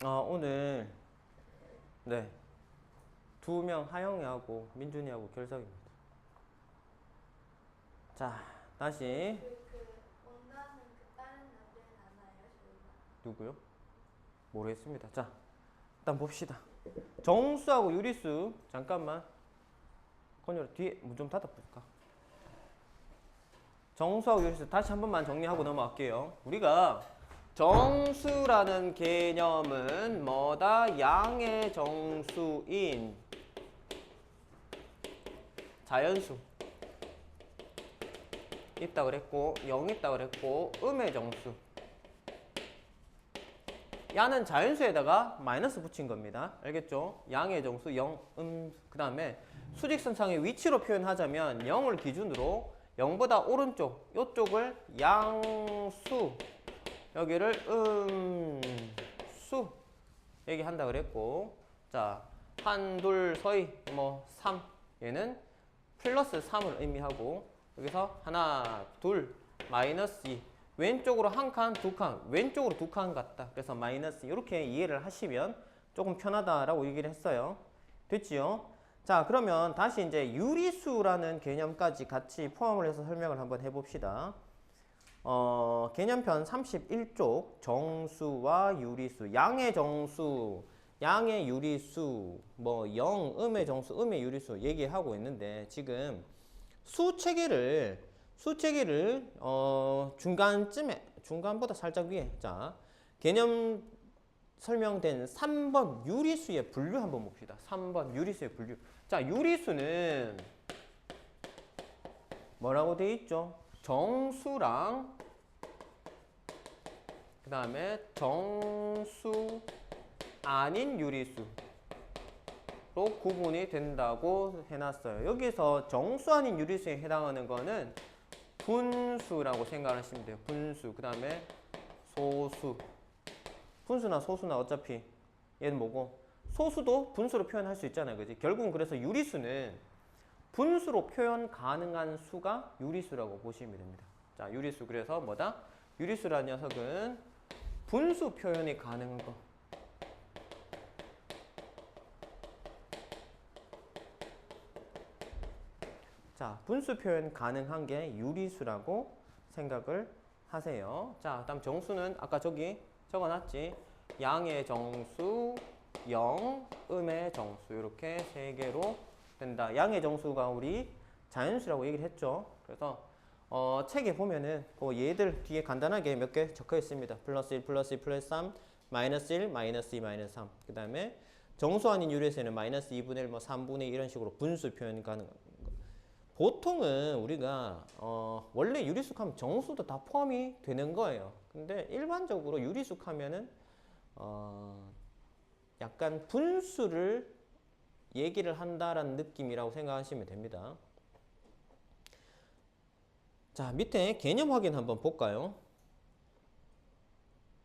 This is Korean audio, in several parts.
오늘 네, 2명 하영이하고 민준이하고 결석입니다. 자, 다시 원가는 다른 날은 안 와요, 저희가. 누구요? 모르겠습니다. 자, 일단 봅시다. 정수하고 유리수 잠깐만 건율아 뒤에 문 좀 닫아볼까? 정수하고 유리수 다시 한 번만 정리하고 넘어갈게요. 우리가 정수라는 개념은 뭐다? 양의 정수인 자연수 있다 그랬고 0 있다 그랬고 음의 정수 야는 자연수에다가 마이너스 붙인 겁니다. 알겠죠? 양의 정수 0, 그 다음에 수직선상의 위치로 표현하자면 0을 기준으로 0보다 오른쪽 요쪽을 양수 여기를 수 얘기한다 그랬고 자, 한, 둘, 서희 뭐 3 얘는 플러스 3을 의미하고 여기서 하나, 둘, 마이너스 2 왼쪽으로 한 칸, 두 칸, 왼쪽으로 두 칸 같다. 그래서 마이너스 이렇게 이해를 하시면 조금 편하다라고 얘기를 했어요. 됐지요? 자, 그러면 다시 이제 유리수라는 개념까지 같이 포함을 해서 설명을 한번 해봅시다. 개념편 31쪽 정수와 유리수, 양의 정수, 양의 유리수, 뭐 0, 음의 정수, 음의 유리수 얘기하고 있는데 지금 수체계를 중간쯤에 중간보다 살짝 위에 자 개념 설명된 3번 유리수의 분류 한번 봅시다. 3번 유리수의 분류. 자, 유리수는 뭐라고 되어 있죠? 정수랑 그 다음에 정수 아닌 유리수로 구분이 된다고 해놨어요. 여기서 정수 아닌 유리수에 해당하는 거는 분수라고 생각하시면 돼요. 분수. 그 다음에 소수. 분수나 소수나 어차피 얘는 뭐고 소수도 분수로 표현할 수 있잖아요. 그지? 결국은 그래서 유리수는 분수로 표현 가능한 수가 유리수라고 보시면 됩니다. 자, 유리수. 그래서 뭐다? 유리수라는 녀석은 분수 표현이 가능한 거. 자, 분수 표현 가능한 게 유리수라고 생각을 하세요. 자, 그다음 정수는 아까 저기 적어놨지. 양의 정수, 0, 음의 정수 이렇게 세 개로 된다. 양의 정수가 우리 자연수라고 얘기를 했죠. 그래서 책에 보면은 그 얘들 뒤에 간단하게 몇 개 적혀 있습니다. 플러스 1, 플러스 2, 플러스 3, 마이너스 1, 마이너스 2, 마이너스 3. 그 다음에 정수 아닌 유리수에는 마이너스 2분의 1, 뭐 3분의 2 이런 식으로 분수 표현 가능한 거. 보통은 우리가 원래 유리수 하면 정수도 다 포함이 되는 거예요. 근데 일반적으로 유리수 하면은 약간 분수를 얘기를 한다라는 느낌이라고 생각하시면 됩니다. 자, 밑에 개념 확인 한번 볼까요?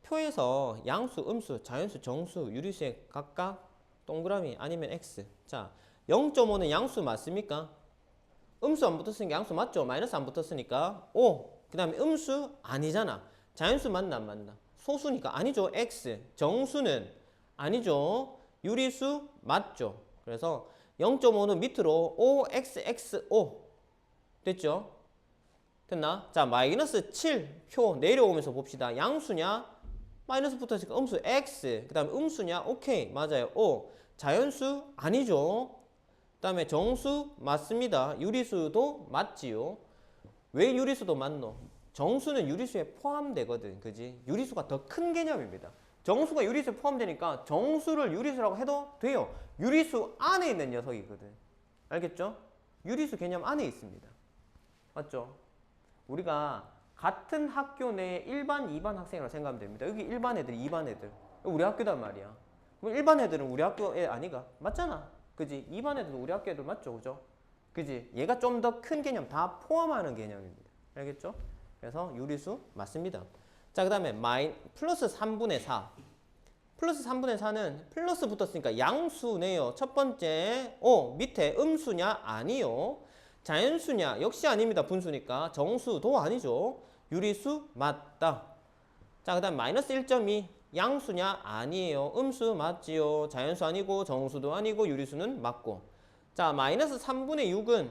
표에서 양수, 음수, 자연수, 정수, 유리수에 각각 동그라미 아니면 X. 자, 0.5는 양수 맞습니까? 음수 안 붙었으니까 양수 맞죠? 마이너스 안 붙었으니까 O. 그 다음에 음수 아니잖아. 자연수 맞나 안 맞나? 소수니까 아니죠. X. 정수는 아니죠. 유리수 맞죠. 그래서 0.5는 밑으로 O, X, X, O. 됐죠? 됐나? 자, 마이너스 7 표 내려오면서 봅시다. 양수냐? 마이너스 붙었으니까 음수 X. 그 다음에 음수냐? 오케이. 맞아요. O. 자연수 아니죠. 그 다음에 정수 맞습니다. 유리수도 맞지요. 왜 유리수도 맞노? 정수는 유리수에 포함되거든. 그지? 유리수가 더 큰 개념입니다. 정수가 유리수에 포함되니까 정수를 유리수라고 해도 돼요. 유리수 안에 있는 녀석이거든. 알겠죠? 유리수 개념 안에 있습니다. 맞죠? 우리가 같은 학교 내에 1반, 2반 학생이라고 생각하면 됩니다. 여기 1반 애들, 2반 애들. 우리 학교단 말이야. 그럼 1반 애들은 우리 학교 애 아니가? 맞잖아. 그지? 2반 애들도 우리 학교 애들 맞죠? 그죠? 그지? 얘가 좀 더 큰 개념 다 포함하는 개념입니다. 알겠죠? 그래서 유리수 맞습니다. 자, 그 다음에 플러스 3분의 4. 플러스 3분의 4는 플러스 붙었으니까 양수네요. 첫 번째, 밑에 음수냐? 아니요. 자연수냐? 역시 아닙니다. 분수니까. 정수도 아니죠. 유리수 맞다. 자, 그 다음 마이너스 1.2. 양수냐? 아니에요. 음수 맞지요. 자연수 아니고 정수도 아니고 유리수는 맞고. 자, 마이너스 3분의 6은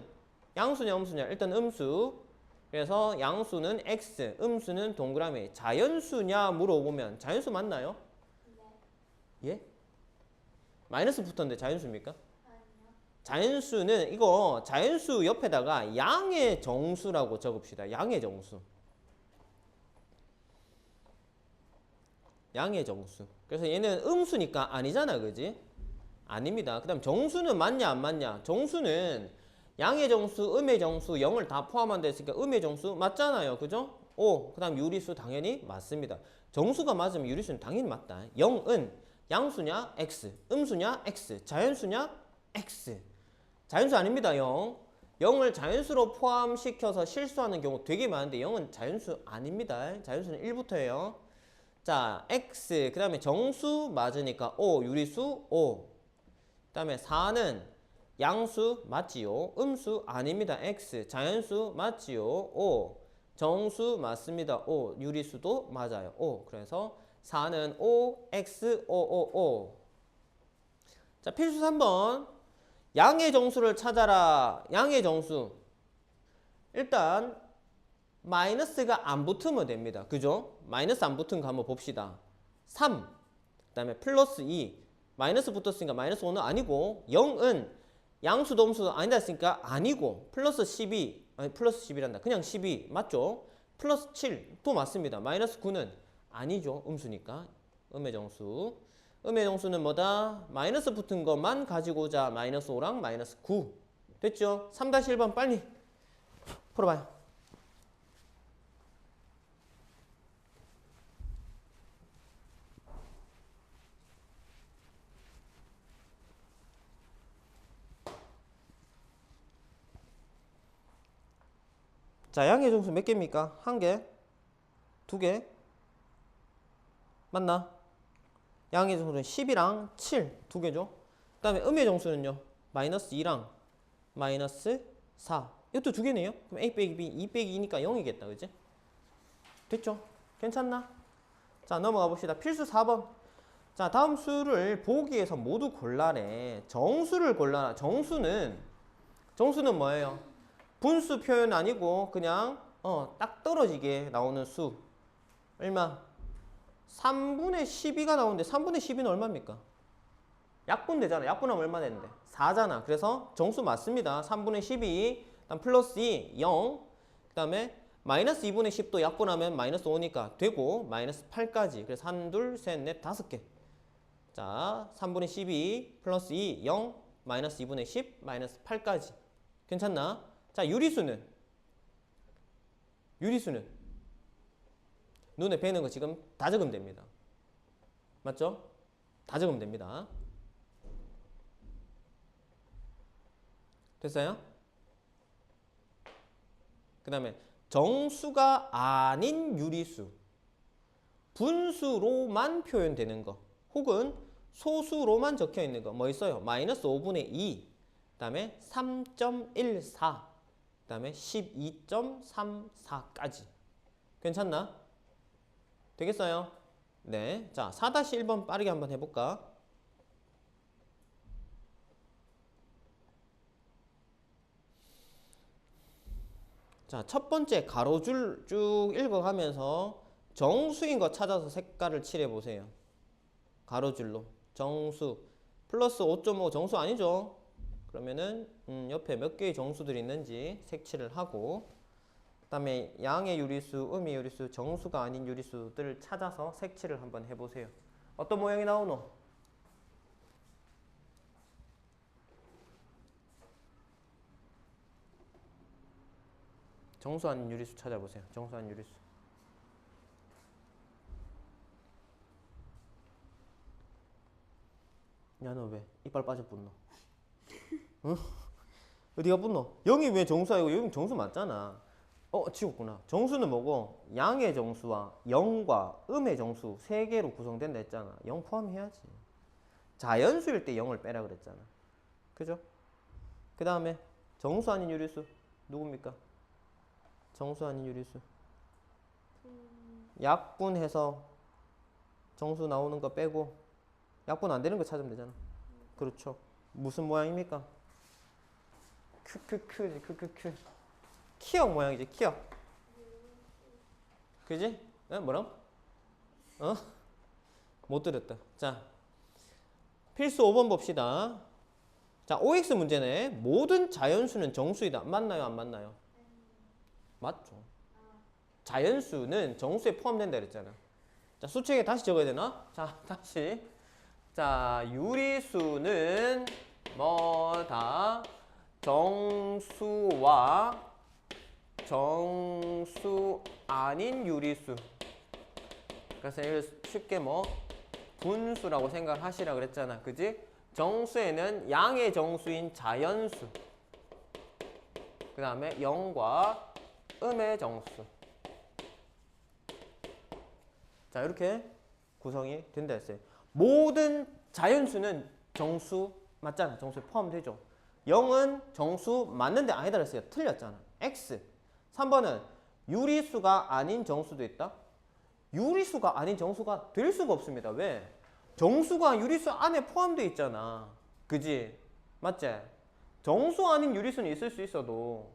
양수냐 음수냐? 일단 음수. 그래서 양수는 x, 음수는 동그라미. 자연수냐 물어보면 자연수 맞나요? 네. 예? 마이너스 붙었는데 자연수입니까? 아니요. 자연수는 이거 자연수 옆에다가 양의 정수라고 적읍시다. 양의 정수. 양의 정수. 그래서 얘는 음수니까 아니잖아. 그지? 아닙니다. 그 다음 정수는 맞냐 안 맞냐? 정수는 양의 정수, 음의 정수, 0을 다 포함한 데 있으니까 음의 정수 맞잖아요. 그죠? 오, 그 다음 유리수 당연히 맞습니다. 정수가 맞으면 유리수는 당연히 맞다. 0은 양수냐? x. 음수냐? x. 자연수냐? x. 자연수 아닙니다. 0. 0을 자연수로 포함시켜서 실수하는 경우 되게 많은데 0은 자연수 아닙니다. 자연수는 1부터예요. 자, x. 그 다음에 정수 맞으니까 O. 유리수 O. 그 다음에 4는 양수 맞지요. 음수 아닙니다. x. 자연수 맞지요. O. 정수 맞습니다. O. 유리수도 맞아요. O. 그래서 4는 O, X, O, O, O. 자, 필수 3번. 양의 정수를 찾아라. 양의 정수. 일단 마이너스가 안 붙으면 됩니다. 그죠? 마이너스 안 붙은 거 한번 봅시다. 3. 그 다음에 플러스 2. 마이너스 붙었으니까 마이너스 5는 아니고 0은 양수도 음수도 아니다 했으니까 아니고 플러스 12. 아니 플러스 11한다. 그냥 12. 맞죠? 플러스 7도 맞습니다. 마이너스 9는 아니죠. 음수니까. 음의 정수. 음의 정수는 뭐다? 마이너스 붙은 것만 가지고 오자. 마이너스 5랑 마이너스 9. 됐죠? 3-1번 빨리 풀어봐요. 자, 양의 정수 몇 개입니까? 한 개? 두 개? 맞나? 양의 정수는 10이랑 7, 두 개죠. 그 다음에 음의 정수는요. 마이너스 2랑 마이너스 4. 이것도 두 개네요. 그럼 A 빼기 B, 2 빼기 2니까 0이겠다. 그지? 됐죠? 괜찮나? 자, 넘어가 봅시다. 필수 4번. 자, 다음 수를 보기에서 모두 골라내. 정수를 골라라. 정수는 뭐예요? 분수 표현 아니고 그냥 딱 떨어지게 나오는 수. 얼마? 3분의 12가 나오는데 3분의 12는 얼마입니까? 약분 되잖아. 약분하면 얼마 되는데? 4잖아. 그래서 정수 맞습니다. 3분의 12, 그다음 플러스 2, 0. 그 다음에 마이너스 2분의 10도 약분하면 마이너스 5니까 되고 마이너스 8까지. 그래서 1, 2, 3, 4, 5개. 자, 3분의 12 플러스 2, 0, 마이너스 2분의 10, 마이너스 8까지. 괜찮나? 자, 유리수는 눈에 뵈는 거 지금 다 적으면 됩니다. 맞죠? 다 적으면 됩니다. 됐어요? 그 다음에 정수가 아닌 유리수. 분수로만 표현되는 거. 혹은 소수로만 적혀 있는 거. 뭐 있어요? 마이너스 5분의 2. 그 다음에 3.14. 그 다음에 12.34까지. 괜찮나? 되겠어요? 네. 자, 4-1번 빠르게 한번 해볼까? 자, 첫 번째 가로줄 쭉 읽어가면서 정수인 거 찾아서 색깔을 칠해 보세요. 가로줄로. 정수. 플러스 5.5 정수 아니죠? 그러면은 옆에 몇 개의 정수들이 있는지 색칠을 하고, 그 다음에 양의 유리수, 음의 유리수, 정수가 아닌 유리수들을 찾아서 색칠을 한번 해보세요. 어떤 모양이 나오노? 정수 아닌 유리수 찾아보세요. 정수 아닌 유리수. 야, 너 왜 이빨 빠져붙노? 응? 어디가 붙노? 0이 왜 정수야? 이거 0 정수 맞잖아. 치웠구나. 정수는 뭐고? 양의 정수와 0과 음의 정수 세 개로 구성된다 했잖아. 0 포함해야지. 자연수일 때 0을 빼라 그랬잖아. 그죠? 그 다음에 정수 아닌 유리수 누굽니까? 정수 아닌 유리수. 약분해서 정수 나오는 거 빼고 약분 안 되는 거 찾으면 되잖아. 그렇죠. 무슨 모양입니까? 크크크 키역 모양이지. 키역. 그지? 뭐라고? 못 들었다. 자, 필수 5번 봅시다. 자, OX 문제네. 모든 자연수는 정수이다. 맞나요? 안 맞나요? 맞죠. 자연수는 정수에 포함된다 그랬잖아. 자, 수책에 다시 적어야 되나? 자, 다시. 자, 유리수는 뭐다? 정수와 정수 아닌 유리수. 그래서 이걸 쉽게 뭐 분수라고 생각하시라 그랬잖아. 그지? 정수에는 양의 정수인 자연수, 그 다음에 0과 음의 정수. 자, 이렇게 구성이 된다 했어요. 모든 자연수는 정수 맞잖아. 정수에 포함되죠. 0은 정수 맞는데 아니다 그랬어요. 틀렸잖아. X. 3번은 유리수가 아닌 정수도 있다. 유리수가 아닌 정수가 될 수가 없습니다. 왜? 정수가 유리수 안에 포함되어 있잖아. 그지? 맞지? 정수 아닌 유리수는 있을 수 있어도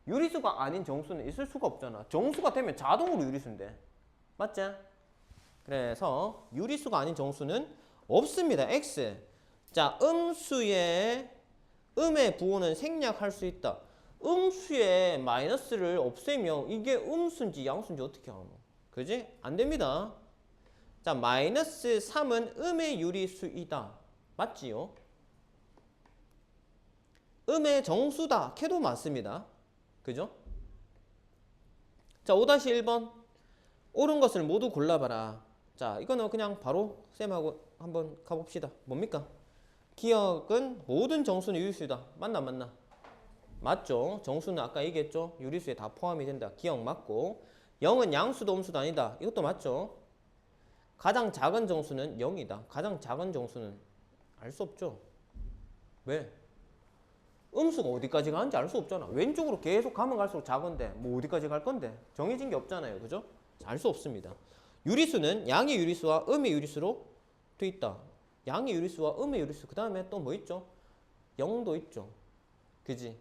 유리수가 아닌 정수는 있을 수가 없잖아. 정수가 되면 자동으로 유리수인데. 맞지? 그래서 유리수가 아닌 정수는 없습니다. X. 자, 음수의 음의 부호는 생략할 수 있다. 음수의 마이너스를 없애면 이게 음수인지 양수인지 어떻게 하노? 그지? 안 됩니다. 자, 마이너스 3은 음의 유리수이다. 맞지요? 음의 정수다. 캐도 맞습니다. 그죠? 자, 5-1번. 옳은 것을 모두 골라봐라. 자, 이거는 그냥 바로 쌤하고 한번 가봅시다. 뭡니까? 기억은 모든 정수는 유리수이다. 맞나 안 맞나? 맞죠? 정수는 아까 얘기했죠? 유리수에 다 포함이 된다. 기억 맞고. 0은 양수도 음수도 아니다. 이것도 맞죠? 가장 작은 정수는 0이다. 가장 작은 정수는 알 수 없죠. 왜? 음수가 어디까지 가는지 알 수 없잖아. 왼쪽으로 계속 가면 갈수록 작은데 뭐 어디까지 갈 건데 정해진 게 없잖아요. 그죠? 알 수 없습니다. 유리수는 양의 유리수와 음의 유리수로 돼 있다. 양의 유리수와 음의 유리수. 그 다음에 또 뭐 있죠? 0도 있죠. 그지?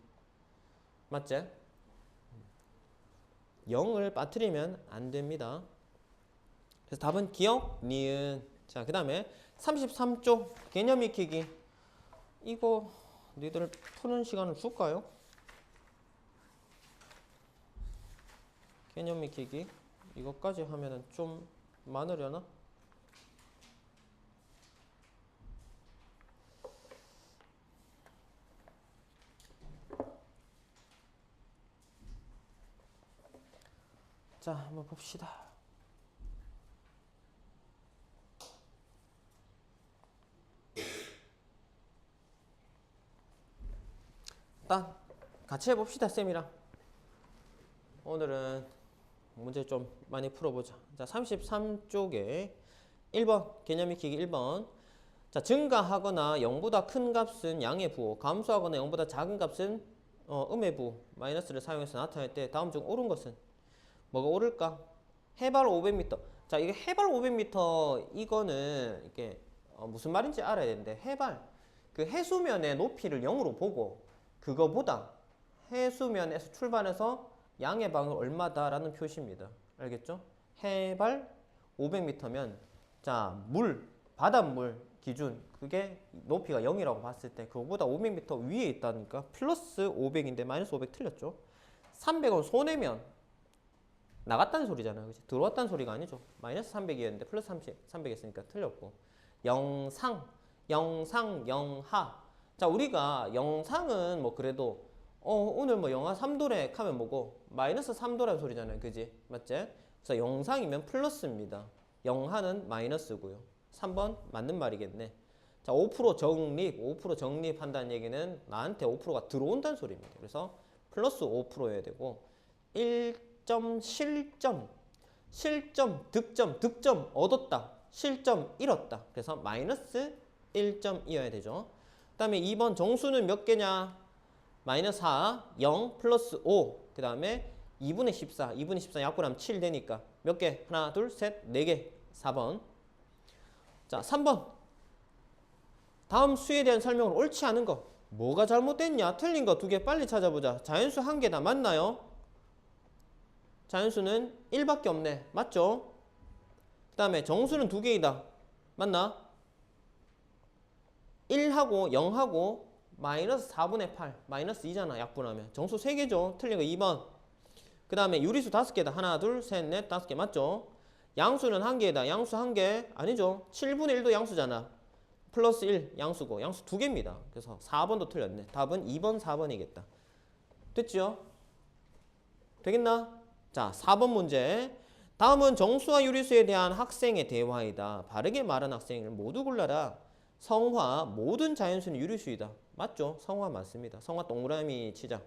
맞지? 0을 빠뜨리면 안 됩니다. 그래서 답은 기억, 니은. 자, 그 다음에 33쪽 개념 익히기. 이거 너희들 푸는 시간을 줄까요? 개념 익히기. 이것까지 하면은 좀 많으려나? 자, 한번 봅시다. 일단 같이 해봅시다, 쌤이랑. 오늘은 문제 좀 많이 풀어보자. 자, 33쪽에 1번 개념 익히기 1번. 자, 증가하거나 0보다 큰 값은 양의 부호, 감소하거나 0보다 작은 값은 음의 부호, 마이너스를 사용해서 나타낼 때 다음 중 옳은 것은 뭐가 옳을까? 해발 500m. 자, 이게 해발 500m 이거는 이게 무슨 말인지 알아야 되는데, 해발 그 해수면의 높이를 0으로 보고 그거보다 해수면에서 출발해서 양의 방은 얼마다라는 표시입니다. 알겠죠? 해발 500m면 자, 바닷물 기준 그게 높이가 0이라고 봤을 때 그거보다 500m 위에 있다니까 플러스 500인데 마이너스 500 틀렸죠? 300원 손해면 나갔다는 소리잖아요. 그치? 들어왔다는 소리가 아니죠. 마이너스 300이었는데 플러스 300 했으니까 틀렸고. 영상, 영하. 자, 우리가 영상은 뭐 그래도 오늘 뭐 영하 3도래 하면 뭐고 마이너스 3도라는 소리잖아요. 그지? 맞지? 그래서 영상이면 플러스입니다. 영하는 마이너스고요. 3번 맞는 말이겠네. 자, 5% 적립, 5% 적립한다는 얘기는 나한테 5%가 들어온다는 소리입니다. 그래서 플러스 5%여야 되고 1점 실점, 득점 얻었다, 실점 잃었다. 그래서 마이너스 1점이어야 되죠. 그 다음에 2번 정수는 몇 개냐? 마이너스 4, 0, 플러스 5. 그 다음에 2분의 14 약분하면 7 되니까 몇 개? 하나, 둘, 셋, 4개. 4번. 자, 3번. 다음 수에 대한 설명을 옳지 않은 거. 뭐가 잘못됐냐? 틀린 거 두 개 빨리 찾아보자. 자연수 한 개 다 맞나요? 자연수는 1밖에 없네. 맞죠? 그 다음에 정수는 두 개이다. 맞나? 1하고 0하고 마이너스 4분의 8. 마이너스 2잖아. 약분하면. 정수 3개죠. 틀린 거 2번. 그 다음에 유리수 5개다. 하나, 둘, 셋, 넷, 5개. 맞죠? 양수는 1개다. 양수 1개. 아니죠. 7분의 1도 양수잖아. 플러스 1 양수고. 양수 2개입니다. 그래서 4번도 틀렸네. 답은 2번, 4번이겠다. 됐죠? 되겠나? 자, 4번 문제. 다음은 정수와 유리수에 대한 학생의 대화이다. 바르게 말한 학생을 모두 골라라. 성화, 모든 자연수는 유리수이다. 맞죠? 성화 맞습니다. 성화 동그라미 치자.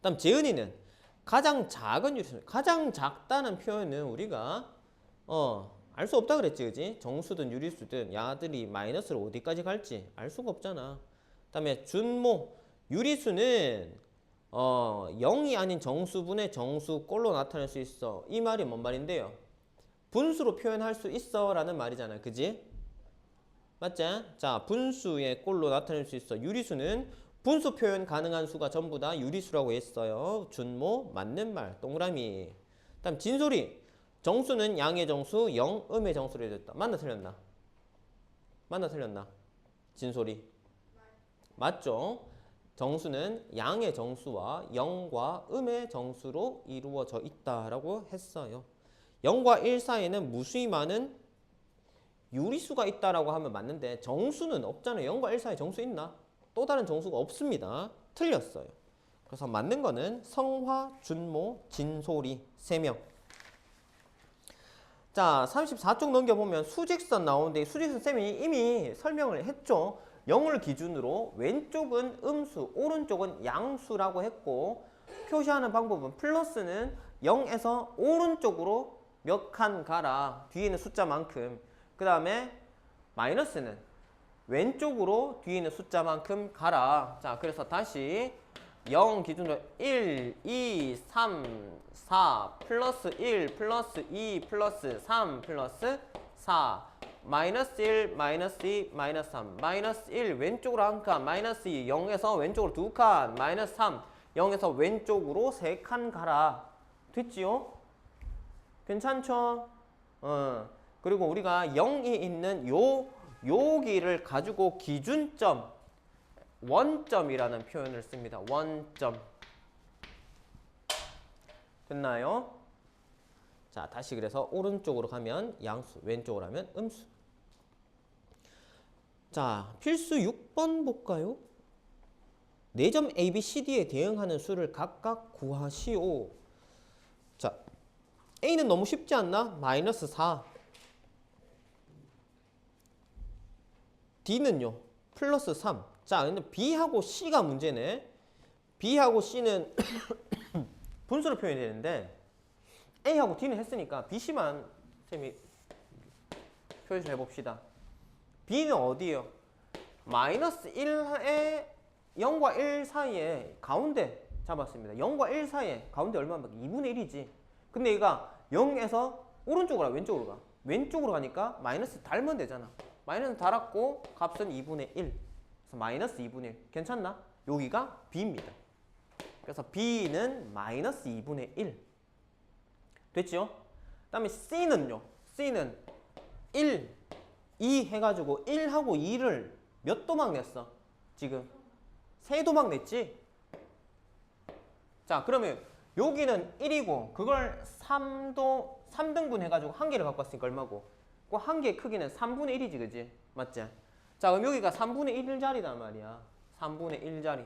다음 재은이는 가장 작은 유리수. 가장 작다는 표현은 우리가 알 수 없다 그랬지, 그지? 정수든 유리수든 야들이 마이너스로 어디까지 갈지 알 수가 없잖아. 다음에 준모, 유리수는 0이 아닌 정수분의 정수꼴로 나타낼 수 있어. 이 말이 뭔 말인데요? 분수로 표현할 수 있어 라는 말이잖아. 그지? 맞지? 자, 분수의 꼴로 나타낼 수 있어. 유리수는 분수 표현 가능한 수가 전부 다 유리수라고 했어요. 준모, 맞는 말, 동그라미. 다음 진소리. 정수는 양의 정수, 0, 음의 정수로 해줬다. 맞나 틀렸나? 맞나 틀렸나? 진소리. 맞죠? 정수는 양의 정수와 0과 음의 정수로 이루어져 있다라고 했어요. 0과 1 사이에는 무수히 많은 유리수가 있다라고 하면 맞는데 정수는 없잖아요. 0과 1 사이에 정수 있나? 또 다른 정수가 없습니다. 틀렸어요. 그래서 맞는 거는 성화, 준모, 진소리 3명. 자, 34쪽 넘겨보면 수직선 나오는데 이 수직선 쌤이 이미 설명을 했죠. 0을 기준으로 왼쪽은 음수, 오른쪽은 양수라고 했고 표시하는 방법은 플러스는 0에서 오른쪽으로 몇 칸 가라. 뒤에 있는 숫자만큼. 그 다음에 마이너스는 왼쪽으로 뒤에 있는 숫자만큼 가라. 자, 그래서 다시 0 기준으로 1, 2, 3, 4 플러스 1 플러스 2 플러스 3 플러스 4 마이너스 1 마이너스 2 마이너스 3 마이너스 1 왼쪽으로 한 칸 마이너스 2 0에서 왼쪽으로 두 칸 마이너스 3 0에서 왼쪽으로 세 칸 가라. 됐지요? 괜찮죠? 그리고 우리가 0이 있는 여기를 가지고 기준점 원점이라는 표현을 씁니다. 원점. 됐나요? 자, 다시 그래서 오른쪽으로 가면 양수, 왼쪽으로 하면 음수. 자, 필수 6번 볼까요? 4점 A, B, C, D에 대응하는 수를 각각 구하시오. 자, A는 너무 쉽지 않나? 마이너스 4. D는요? 플러스 3. 자, 근데 B하고 C가 문제네. B하고 C는 분수로 표현이 되는데 A하고 D는 했으니까 B, C만 쌤이 표현 좀 해봅시다. B는 어디예요? 마이너스 1에 0과 1 사이에 가운데 잡았습니다. 0과 1 사이에 가운데 얼마나 2분의 1이지. 근데 얘가 0에서 오른쪽으로 가, 왼쪽으로 가. 왼쪽으로 가니까 마이너스 달면 되잖아. 마이너스 달았고 값은 2분의 1. 그래서 마이너스 2분의 1. 괜찮나? 여기가 B입니다. 그래서 B는 마이너스 2분의 1. 됐죠? 그 다음에 C는요. C는 1, 2 해가지고 1하고 2를 몇 도막 냈어? 지금 3도막 냈지? 자, 그러면 여기는 1이고 그걸 3등분 해가지고 한 개를 갖고 왔으니까 얼마고? 그 한 개의 크기는 3분의 1이지, 그지? 맞지? 자, 그럼 여기가 3분의 1자리단 말이야. 3분의 1자리.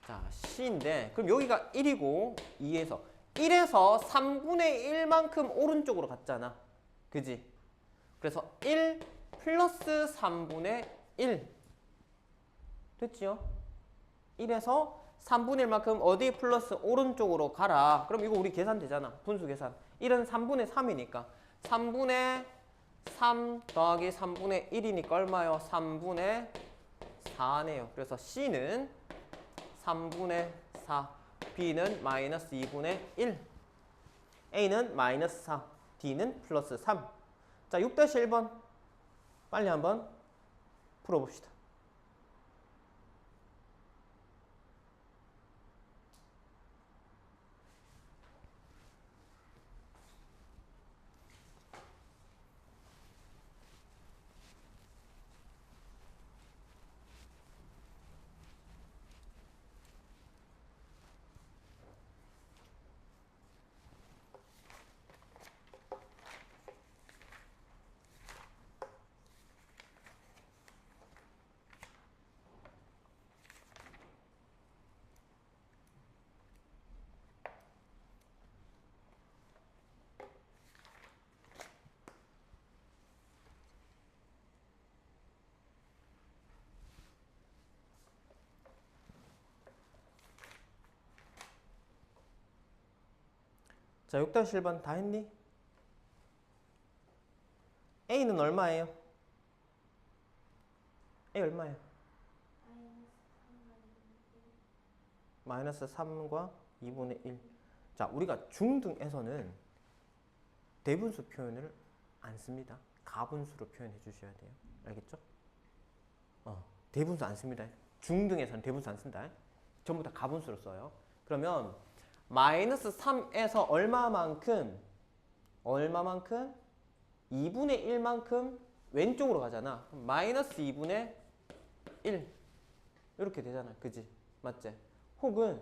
자, C인데 그럼 여기가 1이고 2에서 1에서 3분의 1만큼 오른쪽으로 갔잖아. 그지? 그래서 1 플러스 3분의 1. 됐지요? 1에서 3분의 1만큼 어디 플러스 오른쪽으로 가라. 그럼 이거 우리 계산 되잖아. 분수 계산. 1은 3분의 3이니까 3분의 3 더하기 3분의 1이니까 얼마요? 3분의 4네요. 그래서 C는 3분의 4, B는 마이너스 2분의 1, A는 마이너스 4, D는 플러스 3. 자, 6-1번 빨리 한번 풀어봅시다. 자, 6-1번 다 했니? A는 얼마예요? A 얼마예요? 마이너스 3과 2분의 1. 자, 우리가 중등에서는 대분수 표현을 안 씁니다. 가분수로 표현해 주셔야 돼요. 알겠죠? 대분수 안 씁니다. 중등에서는 대분수 안 쓴다. 전부 다 가분수로 써요. 그러면 마이너스 3에서 얼마만큼 2분의 1만큼 왼쪽으로 가잖아. 마이너스 2분의 1 이렇게 되잖아. 그지? 맞지? 혹은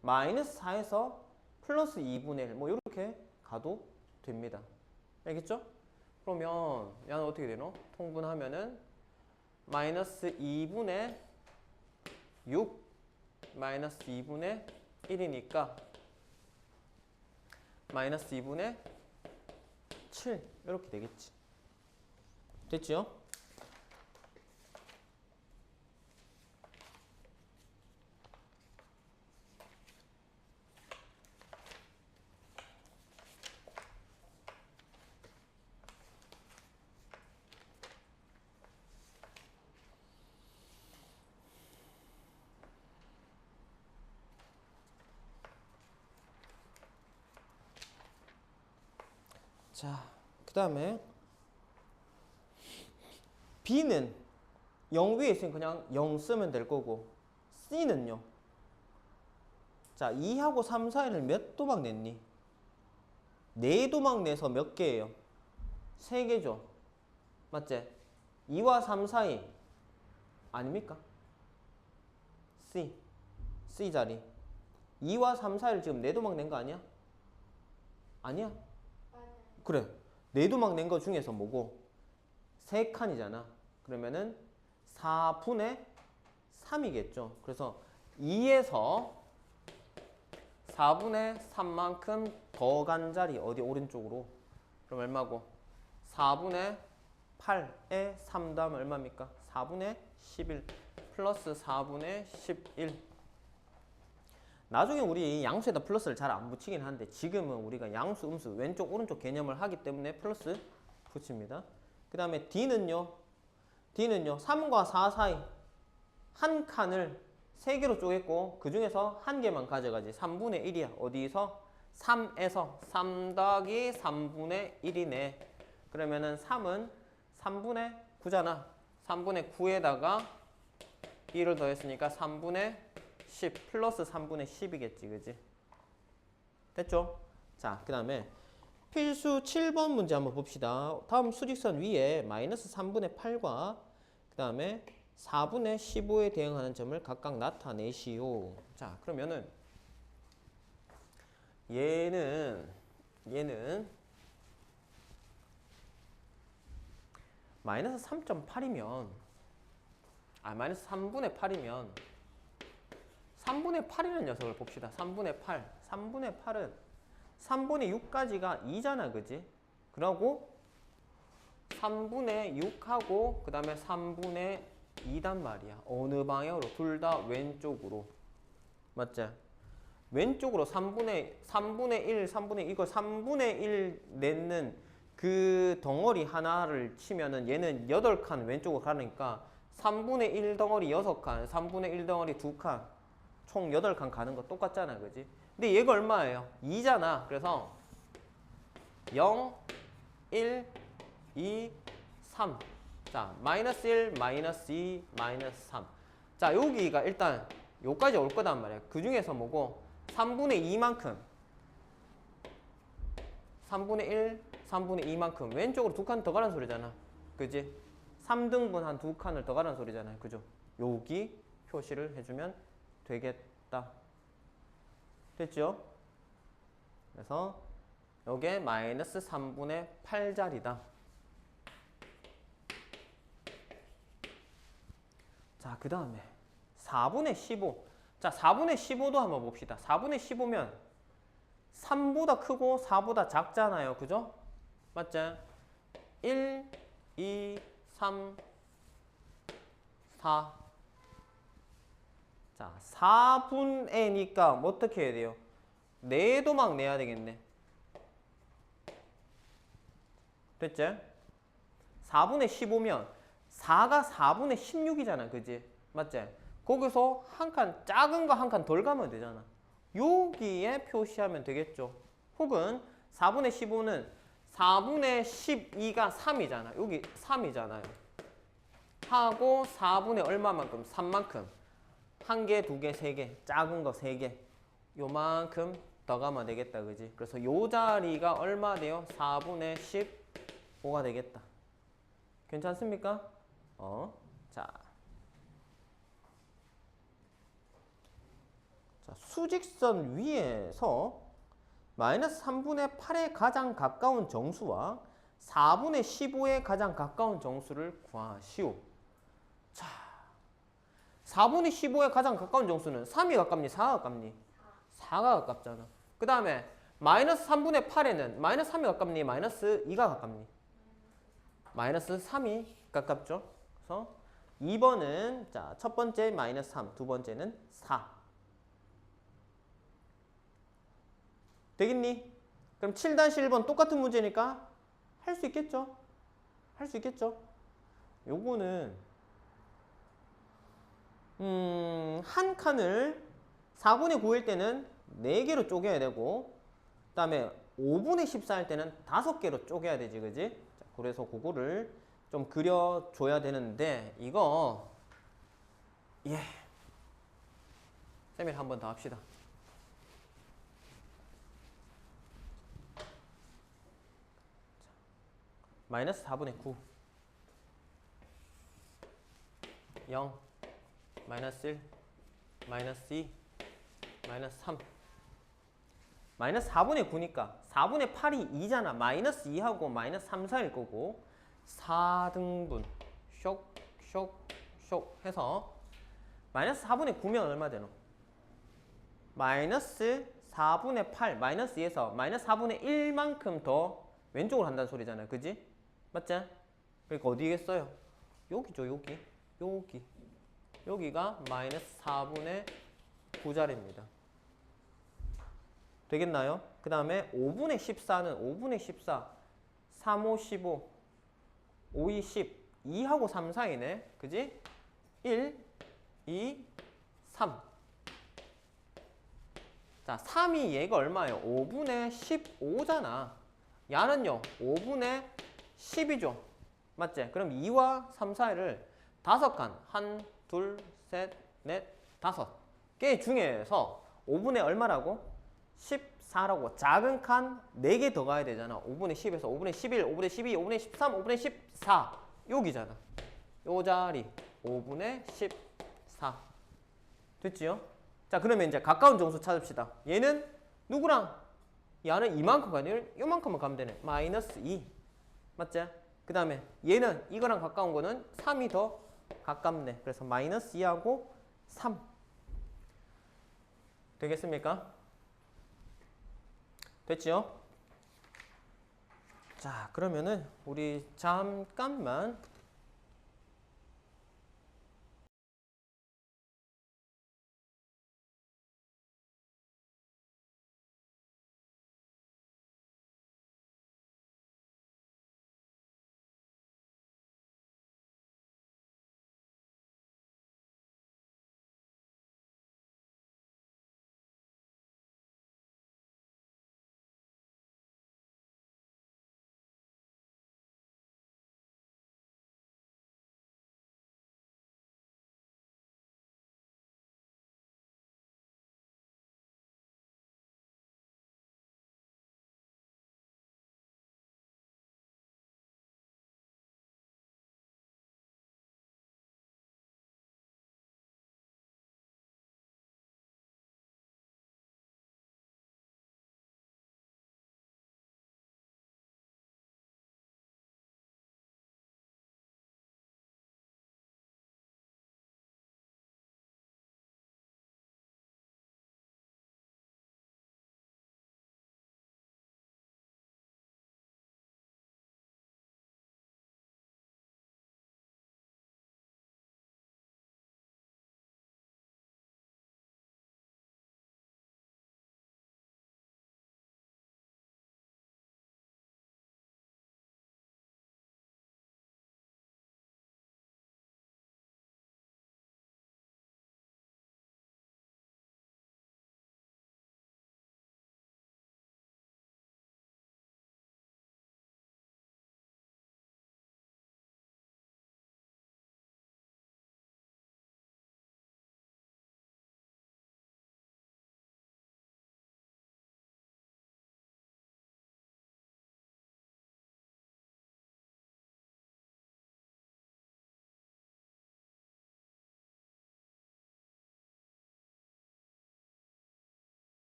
마이너스 4에서 플러스 2분의 1 뭐 이렇게 가도 됩니다. 알겠죠? 그러면 얘는 어떻게 되노? 통분하면은 마이너스 2분의 6 마이너스 2분의 1이니까 마이너스 2분의 7 이렇게 되겠지. 됐지요? 자, 그 다음에 B는 0 위에 있으면 그냥 0 쓰면 될 거고 C는요. 자, 2하고 3 사이를 몇 도막 냈니? 4도막 내서 몇 개예요? 3개죠. 맞지? 2와 3 사이 아닙니까? C 자리 2와 3 사이를 지금 4도막 낸 거 아니야? 아니야? 그래. 4도막 낸 거 중에서 뭐고? 3칸이잖아. 그러면은 4분의 3이겠죠. 그래서 2에서 4분의 3만큼 더 간 자리 어디 오른쪽으로? 그럼 얼마고? 4분의 8에 3 다음 얼마입니까? 4분의 11 플러스 4분의 11. 나중에 우리 양수에다 플러스를 잘 안 붙이긴 하는데 지금은 우리가 양수, 음수, 왼쪽, 오른쪽 개념을 하기 때문에 플러스 붙입니다. 그 다음에 D는요. 3과 4 사이 한 칸을 3개로 쪼갰고 그 중에서 한 개만 가져가지. 3분의 1이야. 어디서? 3에서 3 더하기 3분의 1이네. 그러면은 3은 3분의 9잖아. 3분의 9에다가 1을 더했으니까 3분의 10 플러스 3분의 10이겠지. 그지? 됐죠? 자, 그 다음에 필수 7번 문제 한번 봅시다. 다음 수직선 위에 마이너스 3분의 8과 그 다음에 4분의 15에 대응하는 점을 각각 나타내시오. 자, 그러면은 얘는 마이너스 3.8이면 마이너스 3분의 8이면 3분의 8이라는 녀석을 봅시다. 3분의 8. 3분의 8은 3분의 6까지가 2잖아. 그지? 그러고 3분의 6하고 그 다음에 3분의 2단 말이야. 어느 방향으로? 둘 다 왼쪽으로. 맞지? 왼쪽으로 3분의 1, 3분의 2, 이거 3분의 1 냈는 그 덩어리 하나를 치면은 얘는 8칸 왼쪽으로 가니까 3분의 1 덩어리 6칸, 3분의 1 덩어리 2칸, 총 8칸 가는 거 똑같잖아. 그지? 근데 얘가 얼마예요? 2잖아. 그래서 0, 1, 2, 3. 자, 마이너스 1, 마이너스 2, 마이너스 3. 자, 여기가 일단 여기까지 올 거단 말이야. 그 중에서 뭐고 3분의 2만큼 3분의 1, 3분의 2만큼 왼쪽으로 두 칸 더 가라는 소리잖아. 그지? 3등분 한 두 칸을 더 가라는 소리잖아요. 그죠? 여기 표시를 해주면 되겠다. 됐죠? 그래서 요게 마이너스 3분의 8짜리다. 자, 그 다음에 4분의 15. 자, 4분의 15도 한번 봅시다. 4분의 15면 3보다 크고 4보다 작잖아요. 그죠? 맞죠? 1, 2, 3, 4. 자, 4분의니까 뭐 어떻게 해야 돼요? 4도막 내야 되겠네. 됐지? 4분의 15면 4가 4분의 16이잖아. 그지? 맞지? 거기서 한 칸 작은 거 한 칸 덜 가면 되잖아. 여기에 표시하면 되겠죠. 혹은 4분의 15는 4분의 12가 3이잖아. 여기 3이잖아요. 하고 4분의 얼마만큼? 3만큼. 한 개, 두 개, 세 개. 작은 거 세 개. 요만큼 더 가면 되겠다. 그지? 그래서 요 자리가 얼마 돼요? 4분의 15가 되겠다. 괜찮습니까? 자, 수직선 위에서 마이너스 3분의 8에 가장 가까운 정수와 4분의 15에 가장 가까운 정수를 구하시오. 자, 4분의 15에 가장 가까운 정수는 3이 가깝니? 4가 가깝니? 4가 가깝잖아. 그 다음에 마이너스 3분의 8에는 마이너스 3이 가깝니? 마이너스 2가 가깝니? 마이너스 3이 가깝죠. 그래서 2번은 자, 첫 번째 마이너스 3, 두 번째는 4. 되겠니? 그럼 7-1번 똑같은 문제니까 할 수 있겠죠? 할 수 있겠죠? 요거는 한 칸을 4분의 9일 때는 4개로 쪼개야 되고 그 다음에 5분의 14일 때는 5개로 쪼개야 되지. 그지? 자, 그래서 그거를 좀 그려줘야 되는데 이거 쌤이 한 번 더 합시다. 마이너스 4분의 9 0 마이너스 1 마이너스 2 마이너스 3 마이너스 4분의 9니까 4분의 8이 2잖아. 마이너스 2하고 마이너스 3, 4일 거고 4등분 쇽 해서 마이너스 4분의 9면 얼마 되노? 마이너스 4분의 8 마이너스 2에서 마이너스 4분의 1만큼 더 왼쪽으로 한다는 소리잖아요. 그지? 맞지? 그러니까 어디겠어요? 여기죠. 여기가 마이너스 4분의 9자리입니다. 되겠나요? 그 다음에 5분의 14는 5분의 14 3, 5, 15 5, 2, 10 2하고 3 사이네. 그지? 1, 2, 3 자, 3이 얘가 얼마예요? 5분의 15잖아. 야는요 5분의 10이죠. 맞지? 그럼 2와 3 사이를 5칸 1, 2, 3, 4, 5개 중에서 5분의 얼마라고? 14라고. 작은 칸 4개 더 가야 되잖아. 5분의 10에서 5분의 11, 5분의 12, 5분의 13, 5분의 14 여기잖아. 요 자리 5분의 14 됐지요? 자, 그러면 이제 가까운 정수 찾읍시다. 얘는 누구랑? 얘는 이만큼 가야 돼. 요만큼만 가면 되네. 마이너스 2 맞지? 그 다음에 얘는 이거랑 가까운 거는 3이 더 가깝네. 그래서 마이너스 2하고 3 되겠습니까? 됐지요? 자, 그러면은 우리 잠깐만